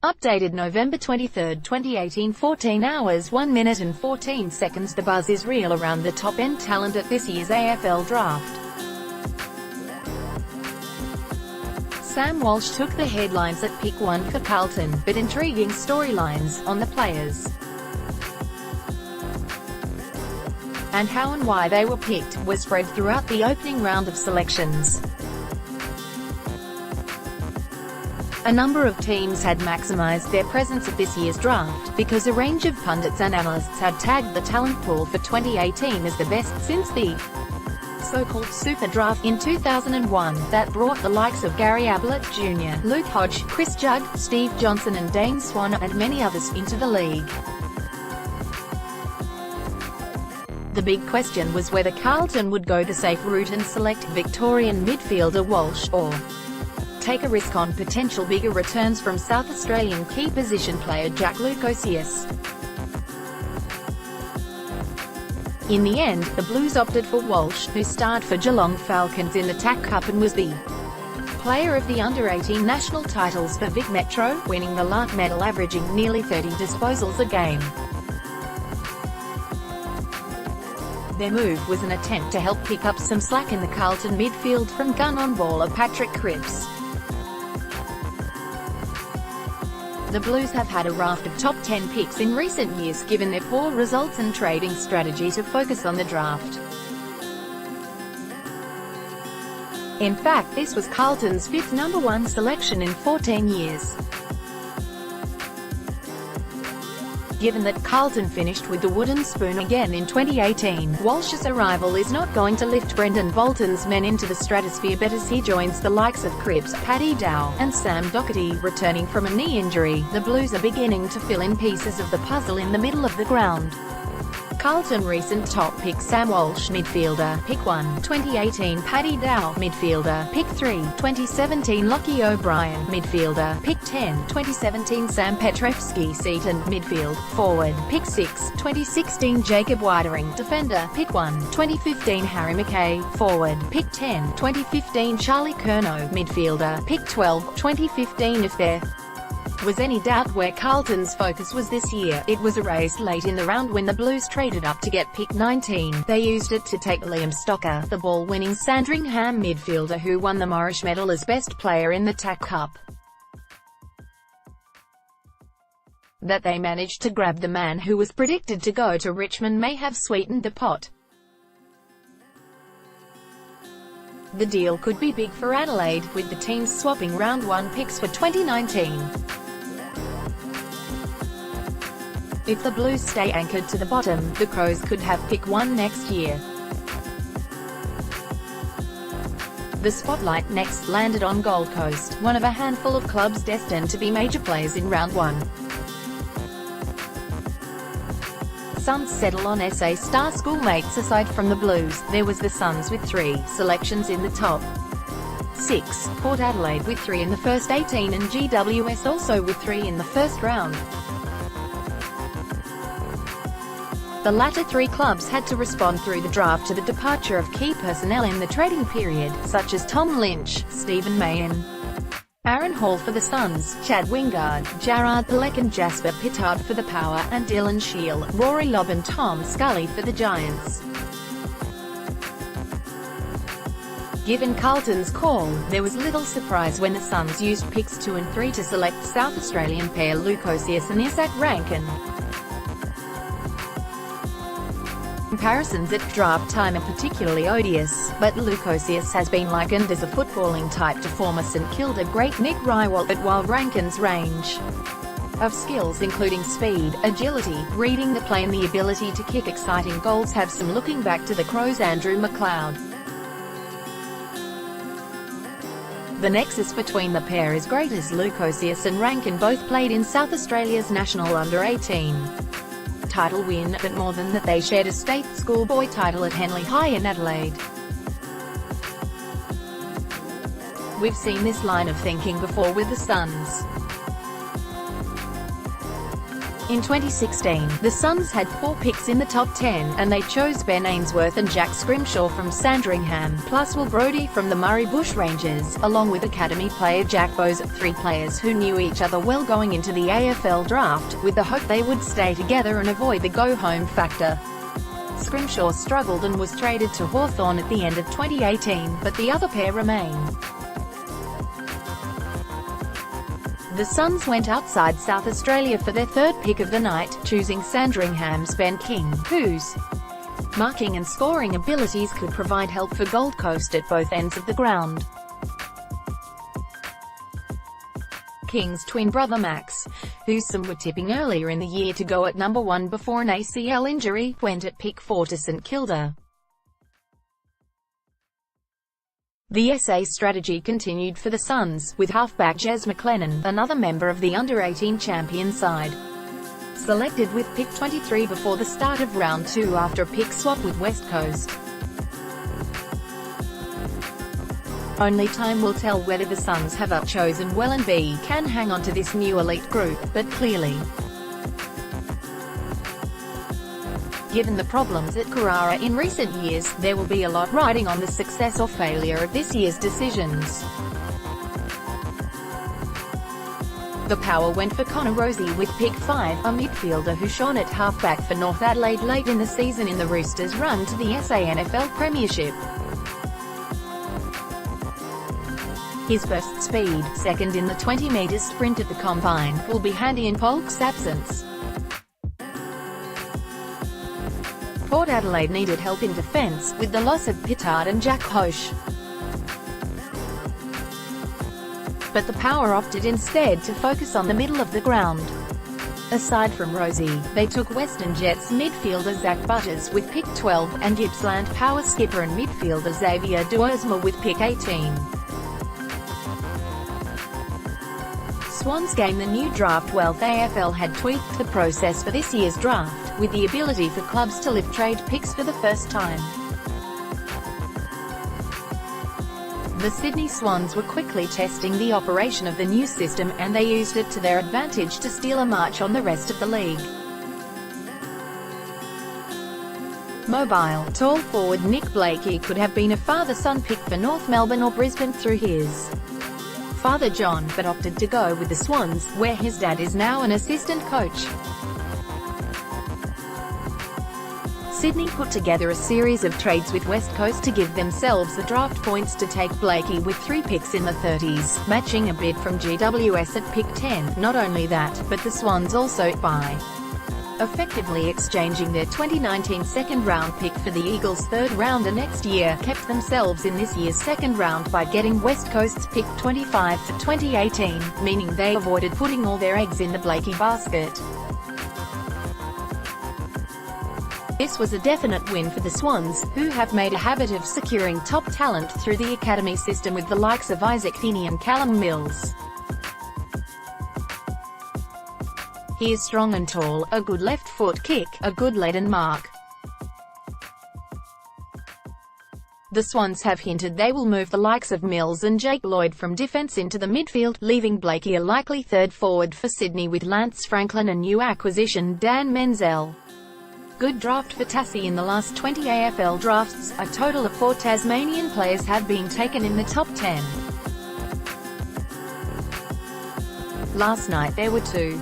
Updated November 23, 2018, 14 hours 1 minute and 14 seconds. The buzz is real around the top-end talent at this year's AFL Draft. Sam Walsh took the headlines at pick 1 for Carlton, but intriguing storylines on the players and how and why they were picked were spread throughout the opening round of selections. A number of teams had maximised their presence at this year's draft, because a range of pundits and analysts had tagged the talent pool for 2018 as the best since the so-called SuperDraft in 2001, that brought the likes of Gary Ablett Jr., Luke Hodge, Chris Judd, Steve Johnson and Dane Swan, and many others, into the league. The big question was whether Carlton would go the safe route and select Victorian midfielder Walsh, or take a risk on potential bigger returns from South Australian key position player Jack Lukosius. In the end, the Blues opted for Walsh, who starred for Geelong Falcons in the TAC Cup and was the player of the under-18 national titles for Vic Metro, winning the Lark medal, averaging nearly 30 disposals a game. Their move was an attempt to help pick up some slack in the Carlton midfield from gun-on-baller Patrick Cripps. The Blues have had a raft of top 10 picks in recent years, given their poor results and trading strategy to focus on the draft. In fact, this was Carlton's 5th number 1 selection in 14 years. Given that Carlton finished with the wooden spoon again in 2018, Walsh's arrival is not going to lift Brendan Bolton's men into the stratosphere, but as he joins the likes of Cripps, Paddy Dow, and Sam Doherty, returning from a knee injury, the Blues are beginning to fill in pieces of the puzzle in the middle of the ground. Carlton recent top pick Sam Walsh, midfielder, pick 1, 2018 Paddy Dow, midfielder, pick 3, 2017 Lockie O'Brien, midfielder, pick 10, 2017 Sam Petrevski-Seton, midfield, forward, pick 6, 2016 Jacob Widering, defender, pick 1, 2015 Harry McKay, forward, pick 10, 2015 Charlie Curnow, midfielder, pick 12, 2015. If there was any doubt where Carlton's focus was this year, it was erased late in the round when the Blues traded up to get pick 19. They used it to take Liam Stocker, the ball-winning Sandringham midfielder who won the Morrish medal as best player in the TAC Cup. That they managed to grab the man who was predicted to go to Richmond may have sweetened the pot. The deal could be big for Adelaide, with the teams swapping round 1 picks for 2019. If the Blues stay anchored to the bottom, the Crows could have pick 1 next year. The spotlight next landed on Gold Coast, one of a handful of clubs destined to be major players in round 1. Suns settle on SA star schoolmates. Aside from the Blues, there was the Suns with 3 selections in the top 6, Port Adelaide with 3 in the first 18 and GWS also with 3 in the first round. The latter 3 clubs had to respond through the draft to the departure of key personnel in the trading period, such as Tom Lynch, Stephen Mayen, Aaron Hall for the Suns, Chad Wingard, Jarrard Palek and Jasper Pittard for the Power, and Dylan Shiel, Rory Lobb and Tom Scully for the Giants. Given Carlton's call, there was little surprise when the Suns used picks 2 and 3 to select South Australian pair Lukosius and Isaac Rankin. Comparisons at draft time are particularly odious, but Lukosius has been likened as a footballing type to former St Kilda great Nick Riewoldt, while Rankin's range of skills including speed, agility, reading the play and the ability to kick exciting goals have some looking back to the Crows' Andrew McLeod. The nexus between the pair is great, as Lukosius and Rankin both played in South Australia's national under-18 title win, but more than that, they shared a state schoolboy title at Henley High in Adelaide. We've seen this line of thinking before with the Suns. In 2016, the Suns had 4 picks in the top 10, and they chose Ben Ainsworth and Jack Scrimshaw from Sandringham, plus Will Brodie from the Murray Bushrangers, along with academy player Jack Bowes, 3 players who knew each other well going into the AFL Draft, with the hope they would stay together and avoid the go-home factor. Scrimshaw struggled and was traded to Hawthorn at the end of 2018, but the other pair remain. The Suns went outside South Australia for their 3rd pick of the night, choosing Sandringham's Ben King, whose marking and scoring abilities could provide help for Gold Coast at both ends of the ground. King's twin brother Max, who some were tipping earlier in the year to go at number 1 before an ACL injury, went at pick 4 to St Kilda. The SA strategy continued for the Suns, with halfback Jez McLennan, another member of the under-18 champion side, selected with pick 23 before the start of round 2 after a pick swap with West Coast. Only time will tell whether the Suns have chosen well and can hang on to this new elite group, but clearly, given the problems at Carrara in recent years, there will be a lot riding on the success or failure of this year's decisions. The power went for Connor Rozee with pick 5, a midfielder who shone at halfback for North Adelaide late in the season in the Roosters' run to the SANFL Premiership. His burst speed, second in the 20-metre sprint at the Combine, will be handy in Polk's absence. Port Adelaide needed help in defence, with the loss of Pittard and Jack Hoche. But the Power opted instead to focus on the middle of the ground. Aside from Rozee, they took Western Jets midfielder Zach Butters with pick 12, and Gippsland Power skipper and midfielder Xavier Duursma with pick 18. Swans game the new draft. Wealth AFL had tweaked the process for this year's draft, with the ability for clubs to live trade picks for the first time. The Sydney Swans were quickly testing the operation of the new system, and they used it to their advantage to steal a march on the rest of the league. Mobile, tall forward Nick Blakey could have been a father-son pick for North Melbourne or Brisbane through his father John, but opted to go with the Swans, where his dad is now an assistant coach. Sydney put together a series of trades with West Coast to give themselves the draft points to take Blakey with 3 picks in the 30s, matching a bid from GWS at pick 10. Not only that, but the Swans also, by effectively exchanging their 2019 second-round pick for the Eagles' third rounder next year, kept themselves in this year's second round by getting West Coast's pick 25 for 2018, meaning they avoided putting all their eggs in the Blakey basket. This was a definite win for the Swans, who have made a habit of securing top talent through the academy system with the likes of Isaac Finney and Callum Mills. He is strong and tall, a good left foot kick, a good lead and mark. The Swans have hinted they will move the likes of Mills and Jake Lloyd from defence into the midfield, leaving Blakey a likely third forward for Sydney with Lance Franklin and new acquisition Dan Menzel. Good draft for Tassie. In the last 20 AFL drafts, a total of 4 Tasmanian players have been taken in the top 10. Last night there were 2.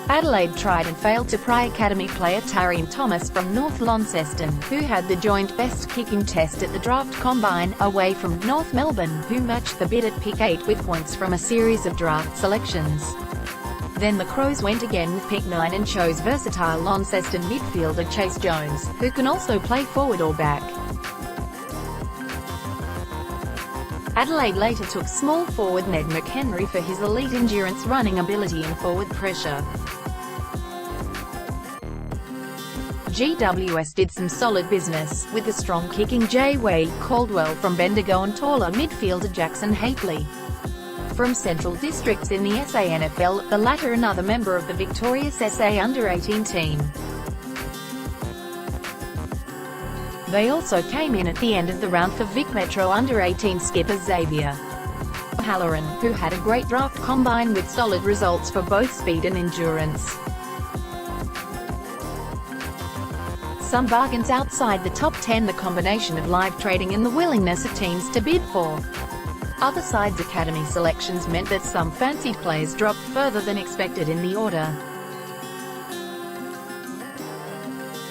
Adelaide tried and failed to pry academy player Taryn Thomas from North Launceston, who had the joint best kicking test at the draft combine, away from North Melbourne, who matched the bid at pick 8 with points from a series of draft selections. Then the Crows went again with pick 9 and chose versatile Launceston midfielder Chase Jones, who can also play forward or back. Adelaide later took small forward Ned McHenry for his elite endurance running ability and forward pressure. GWS did some solid business, with the strong kicking J. Wade Caldwell from Bendigo and taller midfielder Jackson Haitley from Central Districts in the SANFL, the latter another member of the victorious SA under-18 team. They also came in at the end of the round for Vic Metro under-18 skipper Xavier Halloran, who had a great draft combine with solid results for both speed and endurance. Some bargains outside the top 10. The combination of live trading and the willingness of teams to bid for other sides' academy selections meant that some fancied players dropped further than expected in the order.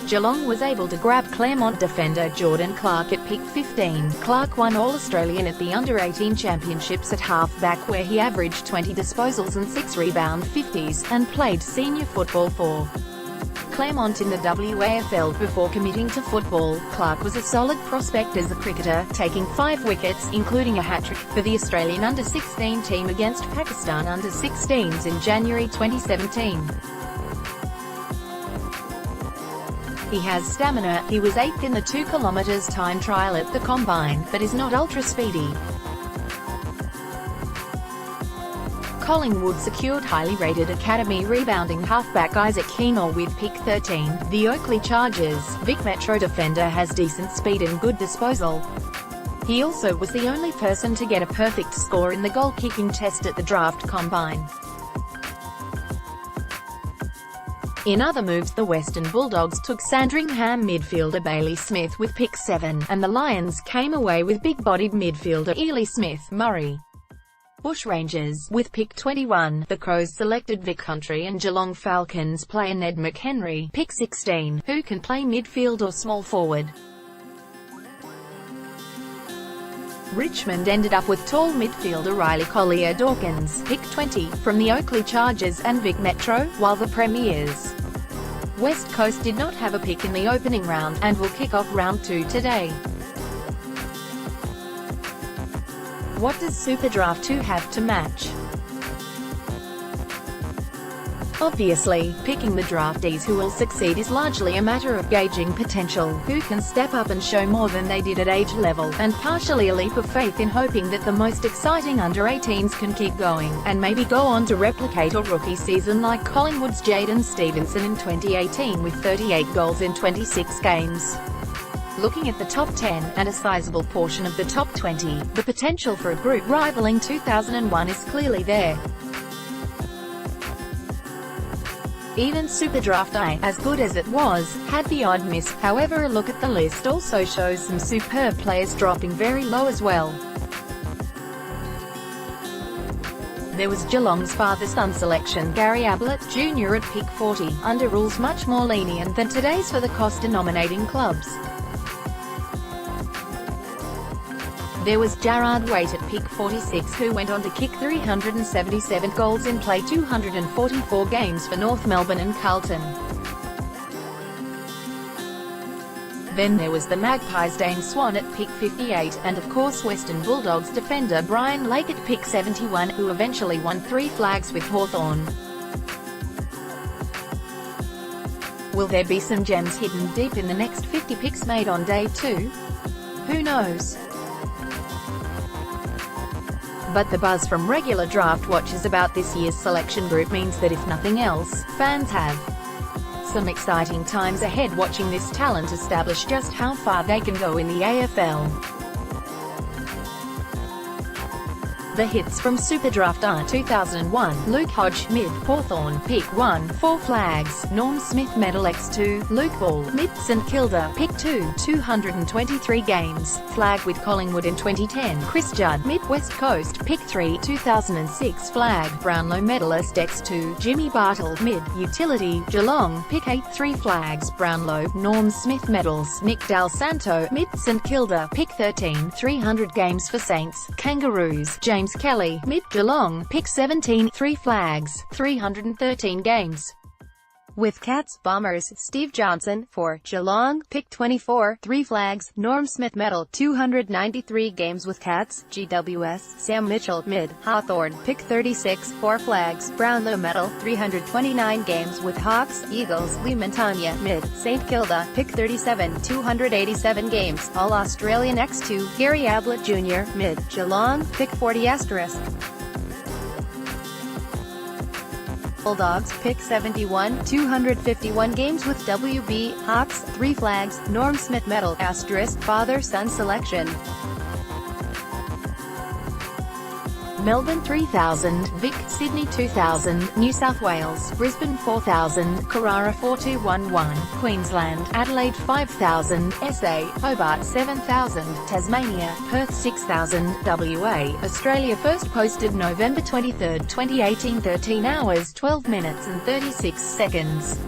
Geelong was able to grab Claremont defender Jordan Clark at pick 15. Clark won All-Australian at the Under-18 Championships at half-back, where he averaged 20 disposals and 6 rebound 50s, and played senior football for Claremont in the WAFL before committing to football. Clark was a solid prospect as a cricketer, taking 5 wickets, including a hat-trick, for the Australian Under-16 team against Pakistan Under-16s in January 2017. He has stamina. He was 8th in the 2 km time trial at the Combine, but is not ultra-speedy. Collingwood secured highly rated academy rebounding halfback Isaac Keenor with pick 13. The Oakley Chargers' Vic Metro defender has decent speed and good disposal. He also was the only person to get a perfect score in the goal-kicking test at the draft combine. In other moves, the Western Bulldogs took Sandringham midfielder Bailey Smith with pick 7, and the Lions came away with big-bodied midfielder Ely Smith-Murray. Bushrangers, with pick 21, the Crows selected Vic Country and Geelong Falcons player Ned McHenry, pick 16, who can play midfield or small forward. Richmond ended up with tall midfielder Riley Collier-Dawkins, pick 20, from the Oakley Chargers and Vic Metro, while the Premiers' West Coast did not have a pick in the opening round, and will kick off round 2 today. What does SuperDraft II have to match? Obviously, picking the draftees who will succeed is largely a matter of gauging potential, who can step up and show more than they did at age level, and partially a leap of faith in hoping that the most exciting under-18s can keep going, and maybe go on to replicate a rookie season like Collingwood's Jaden Stevenson in 2018 with 38 goals in 26 games. Looking at the top 10, and a sizable portion of the top 20, the potential for a group rivaling 2001 is clearly there. Even SuperDraft I, as good as it was, had the odd miss. However, a look at the list also shows some superb players dropping very low as well. There was Geelong's father-son selection, Gary Ablett Jr. at pick 40, under rules much more lenient than today's for the cost-denominating clubs. There was Jarrard Waite at pick 46, who went on to kick 377 goals in play 244 games for North Melbourne and Carlton. Then there was the Magpies' Dane Swan at pick 58, and of course Western Bulldogs defender Brian Lake at pick 71, who eventually won 3 flags with Hawthorn. Will there be some gems hidden deep in the next 50 picks made on day 2? Who knows? But the buzz from regular draft watchers about this year's selection group means that if nothing else, fans have some exciting times ahead watching this talent establish just how far they can go in the AFL. The hits from SuperDraft are 2001, Luke Hodge, mid, Hawthorn, pick 1, 4 flags, Norm Smith medal x2, Luke Ball, mid, St Kilda, pick 2, 223 games, flag with Collingwood in 2010, Chris Judd, mid, West Coast, pick 3, 2006 flag, Brownlow medalist x2, Jimmy Bartle, mid, utility, Geelong, pick 8, 3 flags, Brownlow, Norm Smith medals, Nick Dal Santo, mid, St Kilda, pick 13, 300 games for Saints, Kangaroos, James Kelly, mid, Geelong, pick 17, 3 flags, 313 games. With Cats, Bombers, Steve Johnson, for Geelong, pick 24, 3 flags, Norm Smith medal, 293 games with Cats, GWS, Sam Mitchell, mid, Hawthorn, pick 36, 4 flags, Brownlow medal, 329 games with Hawks, Eagles, Lee Montagna, mid, St Kilda, pick 37, 287 games, All-Australian x2, Gary Ablett Jr., mid, Geelong, pick 40 asterisk. Bulldogs, pick 71, 251 games with WB, Hawks, 3 flags, Norm Smith medal, asterisk, father-son selection. Melbourne 3000, Vic, Sydney 2000, New South Wales, Brisbane 4000, Carrara 4211, Queensland, Adelaide 5000, SA, Hobart 7000, Tasmania, Perth 6000, WA, Australia. First posted November 23, 2018, 13 hours 12 minutes and 36 seconds.